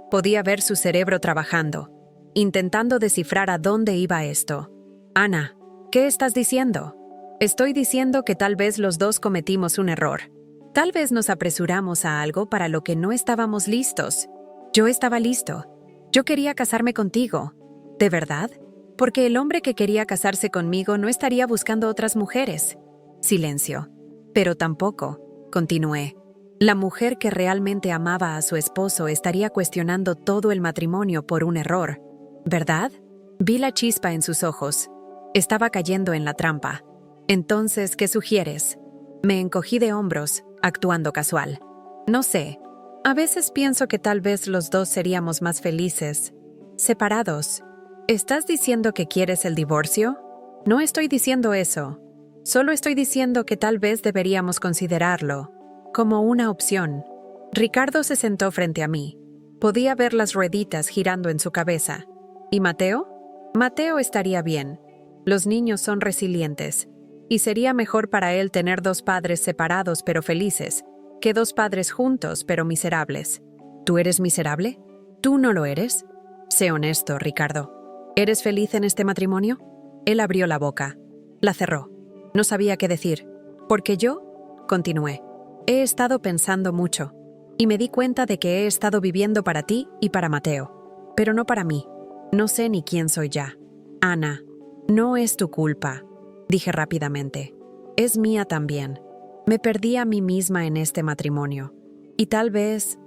Podía ver su cerebro trabajando, intentando descifrar a dónde iba esto. Ana, ¿qué estás diciendo? Estoy diciendo que tal vez los dos cometimos un error. Tal vez nos apresuramos a algo para lo que no estábamos listos. Yo estaba listo. Yo quería casarme contigo. ¿De verdad? Porque el hombre que quería casarse conmigo no estaría buscando otras mujeres. Silencio. Pero tampoco, continué. La mujer que realmente amaba a su esposo estaría cuestionando todo el matrimonio por un error. ¿Verdad? Vi la chispa en sus ojos. Estaba cayendo en la trampa. Entonces, ¿qué sugieres? Me encogí de hombros, actuando casual. No sé. A veces pienso que tal vez los dos seríamos más felices. Separados. ¿Estás diciendo que quieres el divorcio? No estoy diciendo eso. Solo estoy diciendo que tal vez deberíamos considerarlo como una opción. Ricardo se sentó frente a mí. Podía ver las rueditas girando en su cabeza. ¿Y Mateo? Mateo estaría bien. Los niños son resilientes. Y sería mejor para él tener dos padres separados pero felices, que dos padres juntos pero miserables. ¿Tú eres miserable? ¿Tú no lo eres? Sé honesto, Ricardo. ¿Eres feliz en este matrimonio? Él abrió la boca. La cerró. No sabía qué decir. Porque yo, continué, he estado pensando mucho. Y me di cuenta de que he estado viviendo para ti y para Mateo. Pero no para mí. No sé ni quién soy ya. Ana, no es tu culpa, dije rápidamente. Es mía también. Me perdí a mí misma en este matrimonio. Y tal vez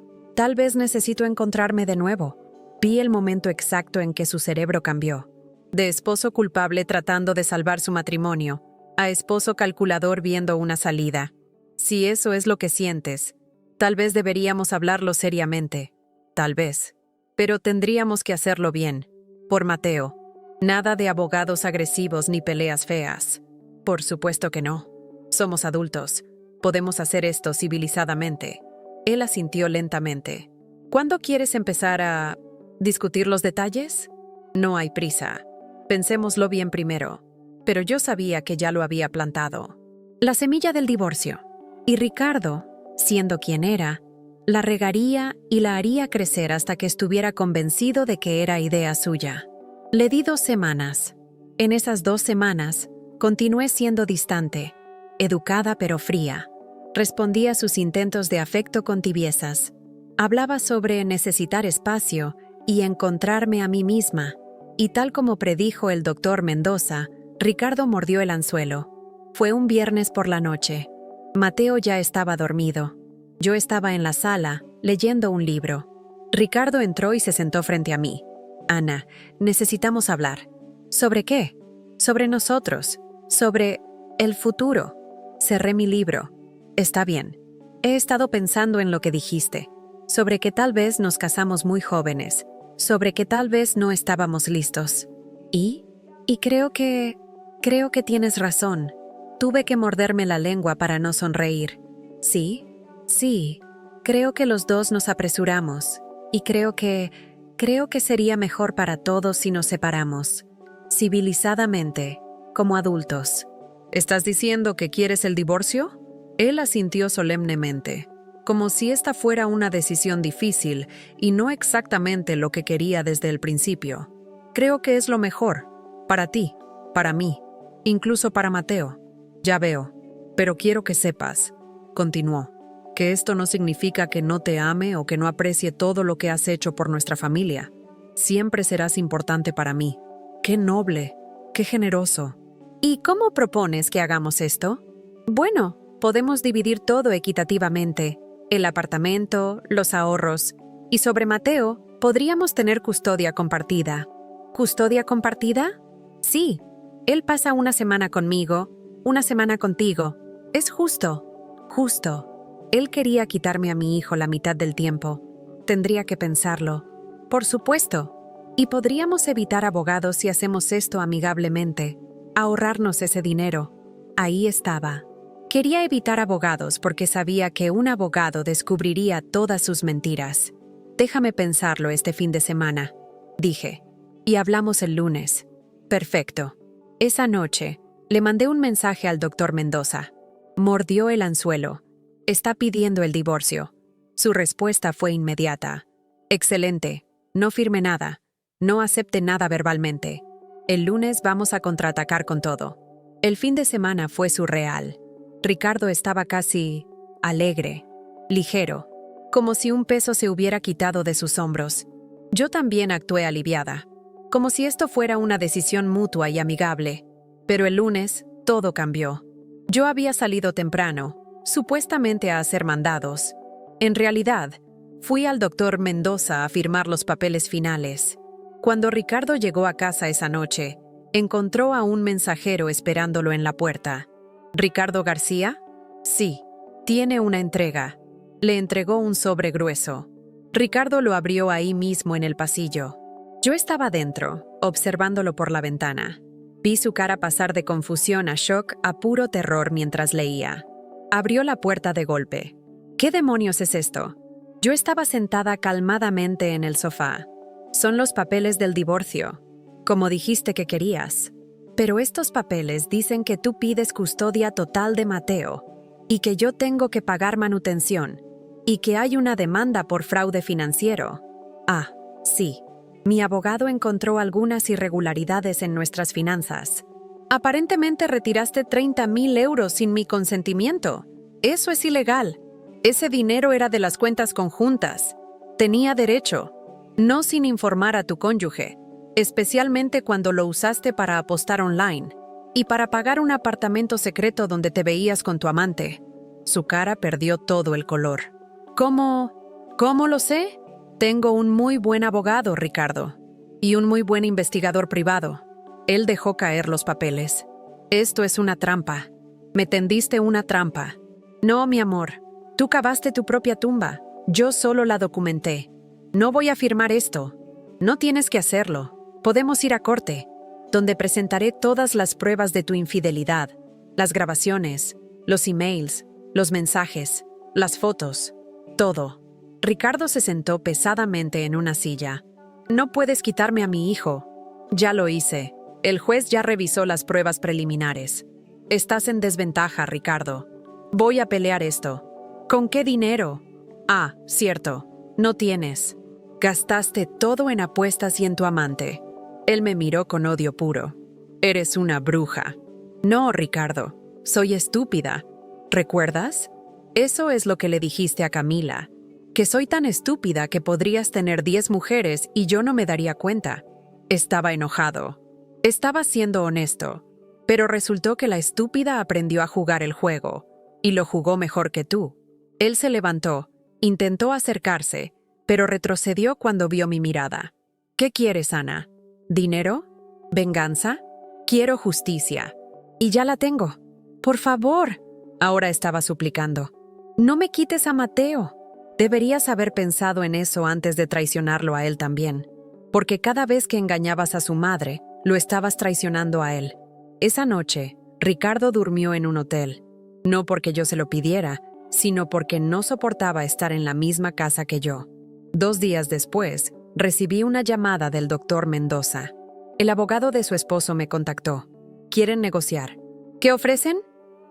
necesito encontrarme de nuevo. Vi el momento exacto en que su cerebro cambió. De esposo culpable tratando de salvar su matrimonio, a esposo calculador viendo una salida. Si eso es lo que sientes, tal vez deberíamos hablarlo seriamente. Tal vez. Pero tendríamos que hacerlo bien. Por Mateo. Nada de abogados agresivos ni peleas feas. Por supuesto que no. Somos adultos. Podemos hacer esto civilizadamente. Él asintió lentamente. ¿Cuándo quieres empezar a discutir los detalles? No hay prisa. Pensémoslo bien primero. Pero yo sabía que ya lo había plantado. La semilla del divorcio. Y Ricardo, siendo quien era, la regaría y la haría crecer hasta que estuviera convencido de que era idea suya. Le di 2 semanas. En esas 2 semanas, continué siendo distante, educada pero fría. Respondía a sus intentos de afecto con tibiezas. Hablaba sobre necesitar espacio y encontrarme a mí misma. Y tal como predijo el doctor Mendoza, Ricardo mordió el anzuelo. Fue un viernes por la noche. Mateo ya estaba dormido. Yo estaba en la sala, leyendo un libro. Ricardo entró y se sentó frente a mí. Ana, necesitamos hablar. ¿Sobre qué? Sobre nosotros. Sobre el futuro. Cerré mi libro. Está bien. He estado pensando en lo que dijiste. Sobre que tal vez nos casamos muy jóvenes. Sobre que tal vez no estábamos listos. Y creo que tienes razón. Tuve que morderme la lengua para no sonreír. Sí, creo que los dos nos apresuramos. Y creo que sería mejor para todos si nos separamos. Civilizadamente, como adultos. ¿Estás diciendo que quieres el divorcio? Él asintió solemnemente, como si esta fuera una decisión difícil y no exactamente lo que quería desde el principio. Creo que es lo mejor. Para ti, para mí, incluso para Mateo. Ya veo. Pero quiero que sepas, continuó, que esto no significa que no te ame o que no aprecie todo lo que has hecho por nuestra familia. Siempre serás importante para mí. ¡Qué noble! ¡Qué generoso! ¿Y cómo propones que hagamos esto? Bueno, podemos dividir todo equitativamente. El apartamento, los ahorros. Y sobre Mateo, podríamos tener custodia compartida. ¿Custodia compartida? Sí. Él pasa una semana conmigo, una semana contigo. Es justo. Justo. Él quería quitarme a mi hijo la mitad del tiempo. Tendría que pensarlo. Por supuesto. Y podríamos evitar abogados si hacemos esto amigablemente. Ahorrarnos ese dinero. Ahí estaba. Quería evitar abogados porque sabía que un abogado descubriría todas sus mentiras. Déjame pensarlo este fin de semana, dije. Y hablamos el lunes. Perfecto. Esa noche, Le mandé un mensaje al doctor Mendoza. Mordió el anzuelo. Está pidiendo el divorcio. Su respuesta fue inmediata. Excelente. No firme nada. No acepte nada verbalmente. El lunes vamos a contraatacar con todo. El fin de semana fue surreal. Ricardo estaba casi alegre, ligero, como si un peso se hubiera quitado de sus hombros. Yo también actué aliviada, como si esto fuera una decisión mutua y amigable. Pero el lunes, todo cambió. Yo había salido temprano, supuestamente a hacer mandados. En realidad, fui al doctor Mendoza a firmar los papeles finales. Cuando Ricardo llegó a casa esa noche, encontró a un mensajero esperándolo en la puerta. ¿Ricardo García? Sí, tiene una entrega. Le entregó un sobre grueso. Ricardo lo abrió ahí mismo en el pasillo. Yo estaba dentro, observándolo por la ventana. Vi su cara pasar de confusión a shock a puro terror mientras leía. Abrió la puerta de golpe. ¿Qué demonios es esto? Yo estaba sentada calmadamente en el sofá. Son los papeles del divorcio, como dijiste que querías. Pero estos papeles dicen que tú pides custodia total de Mateo y que yo tengo que pagar manutención y que hay una demanda por fraude financiero. Ah, sí. Mi abogado encontró algunas irregularidades en nuestras finanzas. Aparentemente retiraste 30,000 euros sin mi consentimiento. Eso es ilegal. Ese dinero era de las cuentas conjuntas. Tenía derecho. No sin informar a tu cónyuge, especialmente cuando lo usaste para apostar online y para pagar un apartamento secreto donde te veías con tu amante. Su cara perdió todo el color. ¿Cómo lo sé? Tengo un muy buen abogado, Ricardo, y un muy buen investigador privado. Él dejó caer los papeles. Esto es una trampa. Me tendiste una trampa. No, mi amor. Tú cavaste tu propia tumba. Yo solo la documenté. No voy a firmar esto. No tienes que hacerlo. Podemos ir a corte, donde presentaré todas las pruebas de tu infidelidad, las grabaciones, los emails, los mensajes, las fotos, todo. Ricardo se sentó pesadamente en una silla. No puedes quitarme a mi hijo. Ya lo hice. El juez ya revisó las pruebas preliminares. Estás en desventaja, Ricardo. Voy a pelear esto. ¿Con qué dinero? Ah, cierto. No tienes. Gastaste todo en apuestas y en tu amante. Él me miró con odio puro. Eres una bruja. No, Ricardo. Soy estúpida. ¿Recuerdas? Eso es lo que le dijiste a Camila. Que soy tan estúpida que podrías tener 10 mujeres y yo no me daría cuenta. Estaba enojado. Estaba siendo honesto. Pero resultó que la estúpida aprendió a jugar el juego. Y lo jugó mejor que tú. Él se levantó, intentó acercarse, pero retrocedió cuando vio mi mirada. ¿Qué quieres, Ana? ¿Dinero? ¿Venganza? Quiero justicia. Y ya la tengo. Por favor. Ahora estaba suplicando. No me quites a Mateo. Deberías haber pensado en eso antes de traicionarlo a él también. Porque cada vez que engañabas a su madre, lo estabas traicionando a él. Esa noche, Ricardo durmió en un hotel. No porque yo se lo pidiera, sino porque no soportaba estar en la misma casa que yo. 2 días después, recibí una llamada del doctor Mendoza. El abogado de su esposo me contactó. ¿Quieren negociar? ¿Qué ofrecen?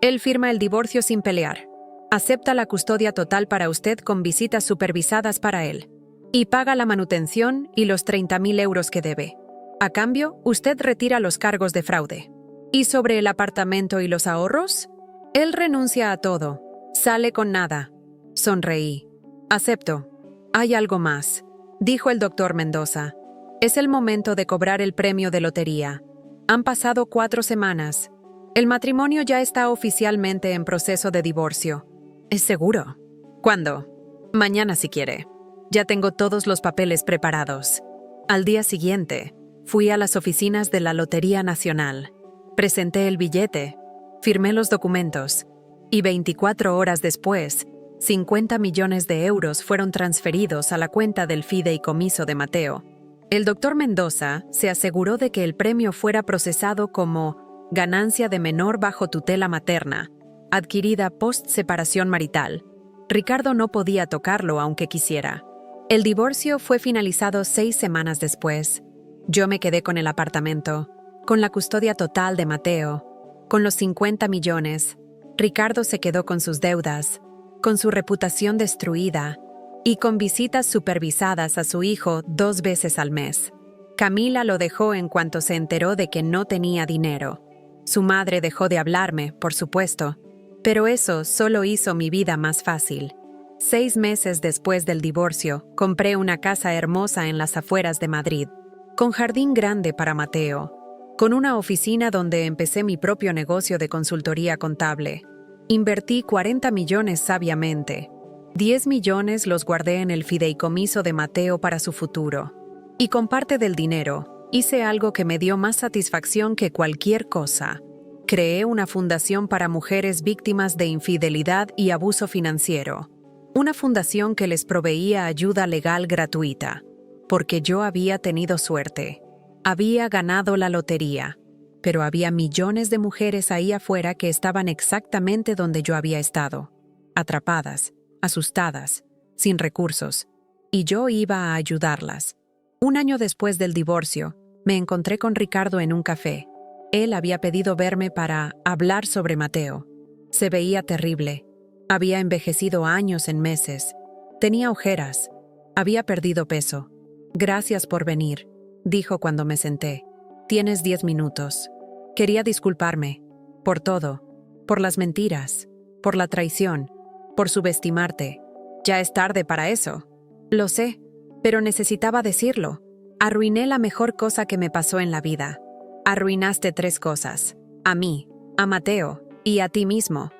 Él firma el divorcio sin pelear. Acepta la custodia total para usted con visitas supervisadas para él. Y paga la manutención y los 30,000 euros que debe. A cambio, usted retira los cargos de fraude. ¿Y sobre el apartamento y los ahorros? Él renuncia a todo. Sale con nada. Sonreí. Acepto. Hay algo más, dijo el doctor Mendoza. Es el momento de cobrar el premio de lotería. Han pasado 4 semanas. El matrimonio ya está oficialmente en proceso de divorcio. ¿Es seguro? ¿Cuándo? Mañana si quiere. Ya tengo todos los papeles preparados. Al día siguiente, fui a las oficinas de la Lotería Nacional. Presenté el billete, firmé los documentos, y 24 horas después, 50 millones de euros fueron transferidos a la cuenta del fideicomiso de Mateo. El doctor Mendoza se aseguró de que el premio fuera procesado como ganancia de menor bajo tutela materna, adquirida post-separación marital. Ricardo no podía tocarlo aunque quisiera. El divorcio fue finalizado 6 semanas después. Yo me quedé con el apartamento, con la custodia total de Mateo, Con los 50 millones, Ricardo se quedó con sus deudas, con su reputación destruida y con visitas supervisadas a su hijo 2 veces al mes. Camila lo dejó en cuanto se enteró de que no tenía dinero. Su madre dejó de hablarme, por supuesto, pero eso solo hizo mi vida más fácil. 6 meses después del divorcio, compré una casa hermosa en las afueras de Madrid, con jardín grande para Mateo, con una oficina donde empecé mi propio negocio de consultoría contable. Invertí 40 millones sabiamente. 10 millones los guardé en el fideicomiso de Mateo para su futuro. Y con parte del dinero, hice algo que me dio más satisfacción que cualquier cosa. Creé una fundación para mujeres víctimas de infidelidad y abuso financiero. Una fundación que les proveía ayuda legal gratuita, porque yo había tenido suerte. Había ganado la lotería, pero había millones de mujeres ahí afuera que estaban exactamente donde yo había estado, atrapadas, asustadas, sin recursos, y yo iba a ayudarlas. Un año después del divorcio, me encontré con Ricardo en un café. Él había pedido verme para hablar sobre Mateo. Se veía terrible. Había envejecido años en meses. Tenía ojeras. Había perdido peso. «Gracias por venir», dijo cuando me senté. «Tienes 10 minutos». Quería disculparme. Por todo. Por las mentiras. Por la traición. Por subestimarte. Ya es tarde para eso. Lo sé, pero necesitaba decirlo. Arruiné la mejor cosa que me pasó en la vida. Arruinaste 3 cosas. A mí, a Mateo y a ti mismo.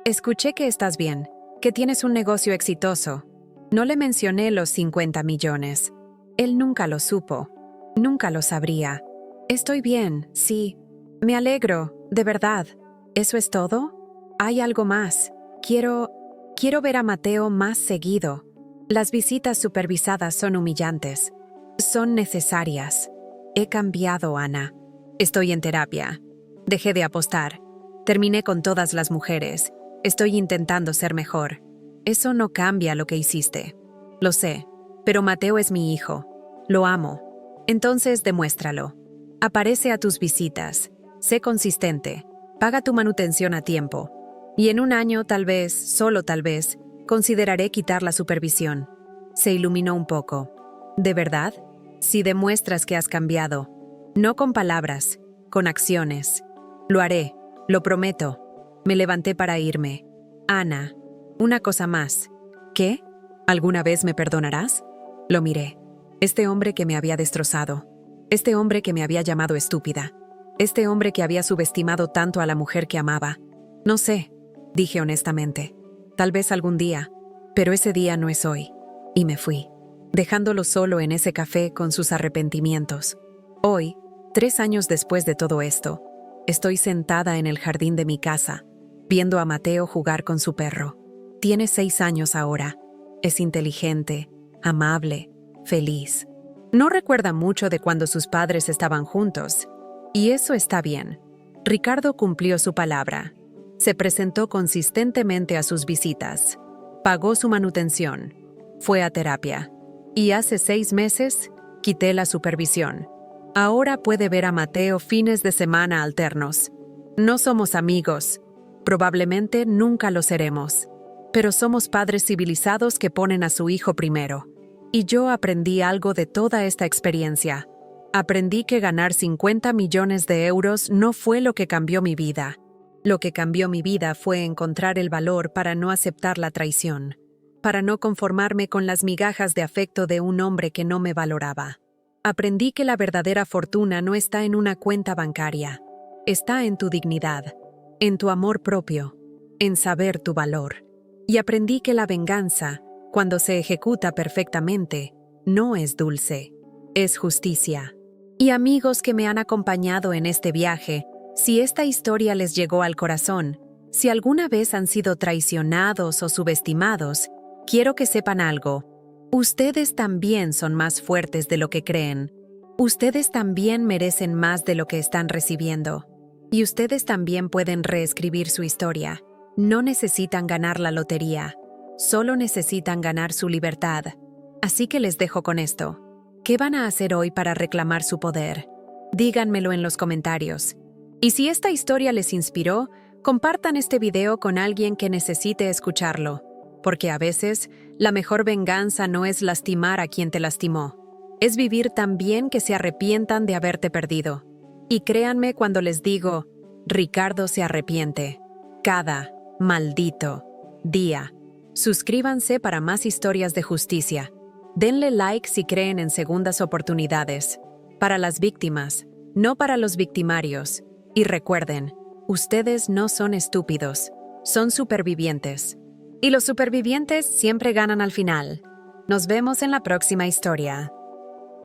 Escuché que estás bien, que tienes un negocio exitoso. No le mencioné los 50 millones. Él nunca lo supo. Nunca lo sabría. Estoy bien, sí. Me alegro, de verdad. ¿Eso es todo? Hay algo más. Quiero ver a Mateo más seguido. Las visitas supervisadas son humillantes. Son necesarias. He cambiado, Ana. Estoy en terapia. Dejé de apostar. Terminé con todas las mujeres. Estoy intentando ser mejor. Eso no cambia lo que hiciste. Lo sé, pero Mateo es mi hijo. Lo amo. Entonces demuéstralo. Aparece a tus visitas. Sé consistente. Paga tu manutención a tiempo. Y en un año, tal vez, solo tal vez, consideraré quitar la supervisión. Se iluminó un poco. ¿De verdad? Si demuestras que has cambiado. No con palabras, con acciones. Lo haré, lo prometo. Me levanté para irme. Ana, una cosa más. ¿Qué? ¿Alguna vez me perdonarás? Lo miré. Este hombre que me había destrozado. Este hombre que me había llamado estúpida. Este hombre que había subestimado tanto a la mujer que amaba. No sé, dije honestamente. Tal vez algún día, pero ese día no es hoy. Y me fui, dejándolo solo en ese café con sus arrepentimientos. Hoy, 3 años después de todo esto, estoy sentada en el jardín de mi casa, viendo a Mateo jugar con su perro. Tiene 6 años ahora. Es inteligente, amable, feliz. No recuerda mucho de cuando sus padres estaban juntos, y eso está bien. Ricardo cumplió su palabra. Se presentó consistentemente a sus visitas. Pagó su manutención. Fue a terapia. Y hace 6 meses, quité la supervisión. Ahora puede ver a Mateo fines de semana alternos. No somos amigos. Probablemente nunca lo seremos. Pero somos padres civilizados que ponen a su hijo primero. Y yo aprendí algo de toda esta experiencia. Aprendí que ganar 50 millones de euros no fue lo que cambió mi vida. Lo que cambió mi vida fue encontrar el valor para no aceptar la traición, para no conformarme con las migajas de afecto de un hombre que no me valoraba. Aprendí que la verdadera fortuna no está en una cuenta bancaria, está en tu dignidad, en tu amor propio, en saber tu valor. Y aprendí que la venganza, cuando se ejecuta perfectamente, no es dulce, es justicia. Y amigos que me han acompañado en este viaje, si esta historia les llegó al corazón, si alguna vez han sido traicionados o subestimados, quiero que sepan algo. Ustedes también son más fuertes de lo que creen. Ustedes también merecen más de lo que están recibiendo. Y ustedes también pueden reescribir su historia. No necesitan ganar la lotería. Solo necesitan ganar su libertad. Así que les dejo con esto. ¿Qué van a hacer hoy para reclamar su poder? Díganmelo en los comentarios. Y si esta historia les inspiró, compartan este video con alguien que necesite escucharlo, porque a veces la mejor venganza no es lastimar a quien te lastimó, es vivir tan bien que se arrepientan de haberte perdido. Y créanme cuando les digo, Ricardo se arrepiente. Cada maldito día. Suscríbanse para más historias de justicia. Denle like si creen en segundas oportunidades. Para las víctimas, no para los victimarios. Y recuerden, ustedes no son estúpidos, son supervivientes. Y los supervivientes siempre ganan al final. Nos vemos en la próxima historia.